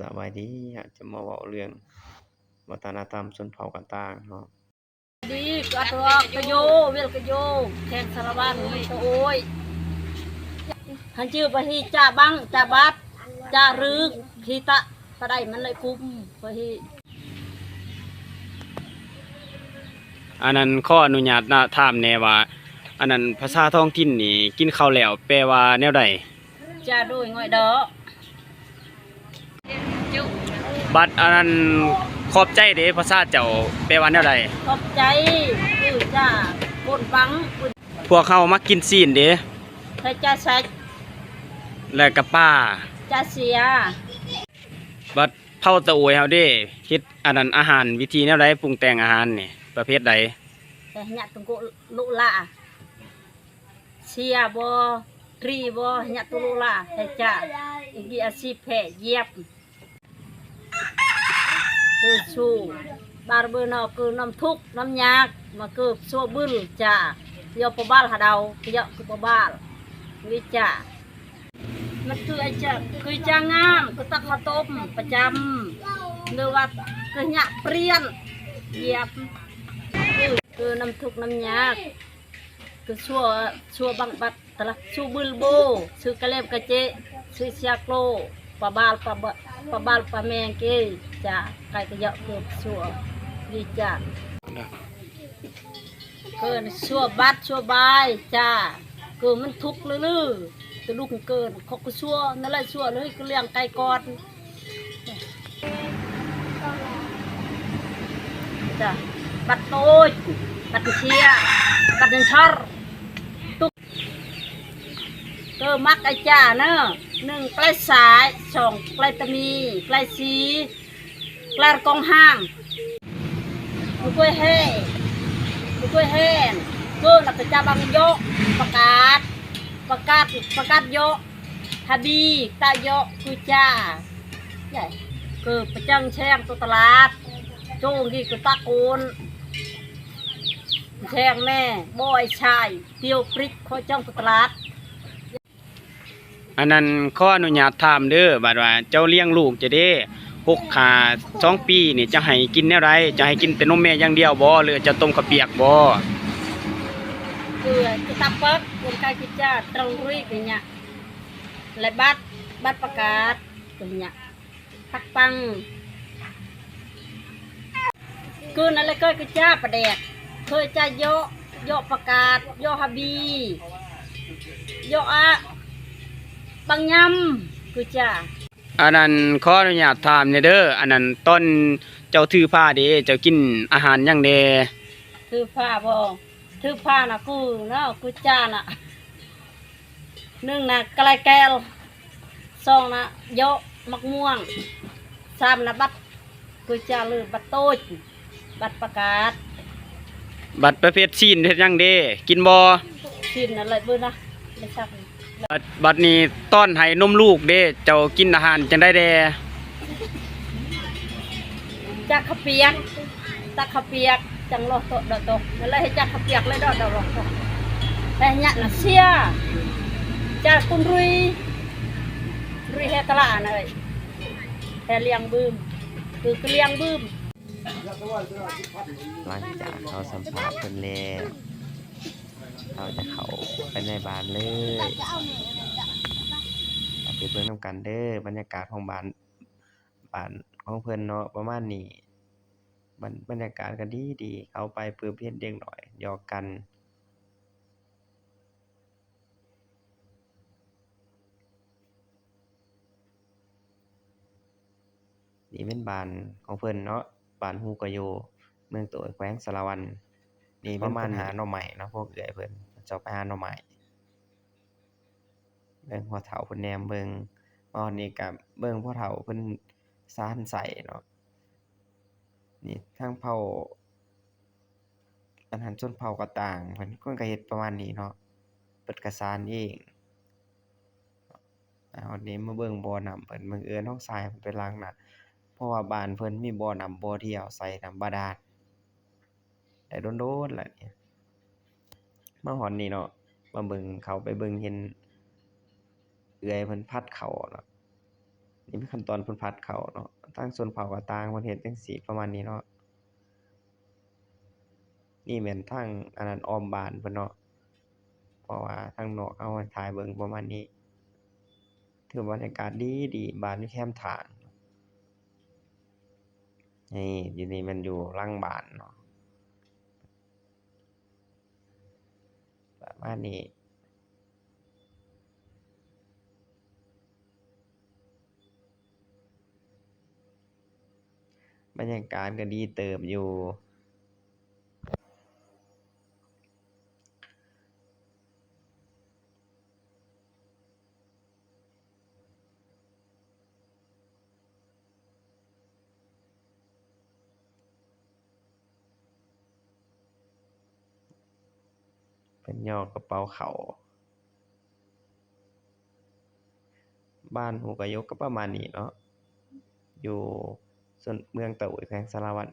สวัสดีจะมาเว้าเรื่องวัฒนธรรมชนเผ่าต่างๆเนาะดีก็ตัวกระโยเวลกระโยแทงสารวัตรมันก็โอ้ยหันชื่อไปที่จ่าบังจ่าบัดจ่ารึกขีตะก็ได้มันเลยคุ้มไปที่อันนั้นขออนุญาตนะถามแหน่ว่าอันนั้นภาษาท้องถิ่นนี่กินข้าวแล้วแปลว่าแนวใดจ่าด้วยง่อยดอจุบัดอันนั้นขอบใจเด้ภาษาเจ้าแปลว่าแนวใดขอบใจคือจ่าบนบังพวกเขามักกินซีนเด้ใช้จ่าแซกแล้วก็ป้าจ่าเสียบัดเผาตะโอยเฮาเด้เฮ็ดอันนั้นอาหารวิธีแนวใดปรุงแต่งอาหารนี่ประเภทใดแต่หยัดตรงกุลุละเสียบ่ทรีบ่หยัดตุลุละแต่จ่าอีกอาชีพแพเย็บคือชูบาร์เบอร์นอคือน้ำทุกน้ำยากมาคือชัวบึ้ลจ่ายอปบ้าหาดาวเยอะคือปบ้าวิจ่ามันคือไอ้จ่าคือจ่างามคือตักมาต้มประจำเนื้อว่าคือหยาเปรี้ยนเยียบคือน้ำทุกน้ำยากคือชัวบังบัดตละชัวบึ้ลโบชื่อกระเล็บกระเจชื่อเชียโกลปบ้าปะแมงเกจ่าใครก็เยอะเกือบชัววิจ่าเกินชัวบัดชัวบายจ้าเกินมันทุกข์ลื่อๆตัวลูกเกินเขาก็ชัวนั่นแหละชัวเลยก็เลี้ยงไก่กอดจ้าบัดโต้ยบัดเชียบัดชอร์ตุกเกินมักไอจ้าเนอะหนึ่งใกล้สายสองใกล้ตะมีใกล้สีใกล้กองห้างมือกล้วยแห่มือกล้วยแห่ก็หลักจะบังโยประกาศโยฮาบีตาโยกุจ้าใหญ่คือประจังแช่งตัวตลาดโจ้งที่กุตะโกนแช่งแม่บอยชายเตียวปริกข้อจ้องตัวตลาดอันนั้นขออนุญาตถามเด้อบัดว่าเจ้าเลี้ยงลูกจะได้6 ขา2 ปีนี่จะให้กินแนวใดจะให้กินแต่นมแม่อย่างเดียวบ่หรือจะต้มข้าวเปียกบ่คือkita pak untuk kita terlalu banyak lebat pekat banyak tak pangคือนั่นเลยก็จ้าประเดกเคยจ้าโยประกาศโยฮับบีโยอะบางยำคือจ้าอันนั้นขออนุญาตถามเด้ออันนั้นต้นเจ้าถือผ้าเด้เจ้ากินอาหารหยังเด้ถือผ้าบ่ถือผ้านะกูเนาะกูจ้าน่ะหนึ่งนะกระไรแก้วสองนะโยมักม่วงสามนะบัดกูจ้าเลยบัดโต้ยบัดประกาศบัดประเภทซีนเฮ็ดหยังเด้กินบ่ซีนอะไรเบิ่นะไม่ทราบบัดนี้ต้อนให้นมลูกเด้เจ้ากินอาหารจังได้แด่จักขเปียกตักขเปียกจังโลโตดโตนั่นเลยให้จักขเปียกเลยดอกโลโตแต่เนี่ยน่ะเสียจักคุณรุยเฮตลาน่ะเอ้ยแต่เลี้ยงบึ้มคือเลี้ยงบึ้มหลังจากเขาสัมภาษณ์เพิ่นแล้วเราจะเข้าไปในบ้านเลยไปเบิ่งนำกันเด้อบรรยากาศของบ้านของเพิ่นเนาะประมาณนี้บรรยากาศก็ดีเข้าไปปึ๊บเห็นเด็กน้อยหยอกกันนี่เป็นบ้านของเพิ่นเนาะบ้านฮูกะโยเมืองโตยแขวงสะระวันนี่ประมาณหาหน่อไม้เนาะพวกเอื้อยเพิ่นเจ้าไปหาหน่อไม้เบิ่งพ่อเฒ่าเพิ่นแหนมเบิ่งมาฮอดนี้ก็เบิ่งพ่อเฒ่าเพิ่นซานไส้เนาะนี่ทางเผ่าอันนั้นชนเผ่าก็ต่างเพิ่นก็เฮ็ดประมาณนี้เนาะเพิ่นก็ซานเองฮอดนี้มาเบิ่งบ่อน้ำเพิ่นบังเอิญเราสายเพิ่นไปล้างหน้าเพราะว่าบ้านเพิ่นมีบ่อน้ำบ่อเดียวใส่น้ำบาดาลแต่โดนๆแล้วนี่มาฮอดนี้เนาะมาเบิ่งเข้าไปเบิ่งเห็นเอื้อยเพิ่นพัดข้าวเนาะ นี่เป็นขั้นตอนเพิ่นผัดข้าวเนาะทางชนเผ่าก็ต่างเพิ่นเฮ็ดจั่งซี้ประมาณนี้เนาะนี่แม่นทางอันนั้นอ้อมบ้านเพิ่นเนาะเพราะว่าทางนอกเอามาถ่ายเบิ่งประมาณนี้ถือว่าบรรยากาศดีดีบ้านอยู่แคมป์ถางนี่อยู่นี่มันอยู่หลังบ้านเนาะประมาณนี้บรรยากาศก็ดีเติบอยู่เพิ่นย่อกระเป๋าข้าวบ้านฮูกะยกก็ประมาณนี้เนาะอยู่ส่วนเมืองตะโอยแขวงสารวัตร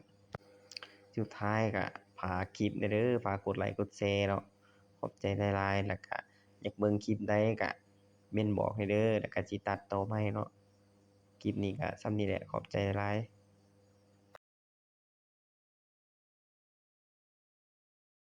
สุดท้ายก็ฝากคลิปนี้เด้อฝากกดไลค์กดแชร์เนาะขอบใจหลายๆแล้วก็อยากเบิ่งคลิปใดก็เม้นบอกให้เด้อแล้วก็สิตัดต่อใหม่เนาะคลิปนี้ก็ส่ำนี้แหละขอบใจหลายๆ